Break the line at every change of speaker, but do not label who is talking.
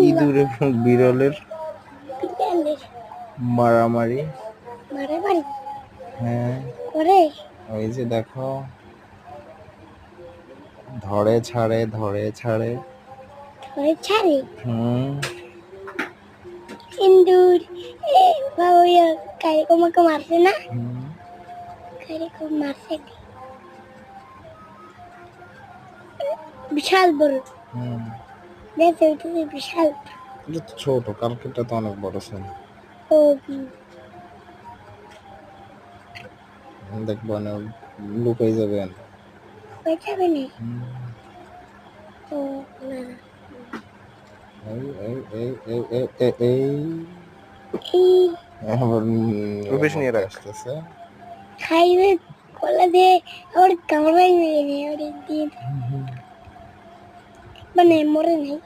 ইঁদুর এবং বিড়ালের মারামারি। হ্যাঁ, ওই যে দেখো, ধরে ছাড়ে।
ইন্দুর কাইকোমাকে মারছে না, কাইকোম মারছে বিশাল বড়। দেখো এটা বিশাল,
এটা তো ছোট, কালকেটা তো অনেক বড় ছিল।
ও
দেখবো না, লুকাই যাবে।
হয়ে যাবে না। ও না,
নিয়ে আসতেছে,
খাইবে কলা দিয়ে ওর কামড়াই মেরে নেই ওর দিন, মানে মরে নাই।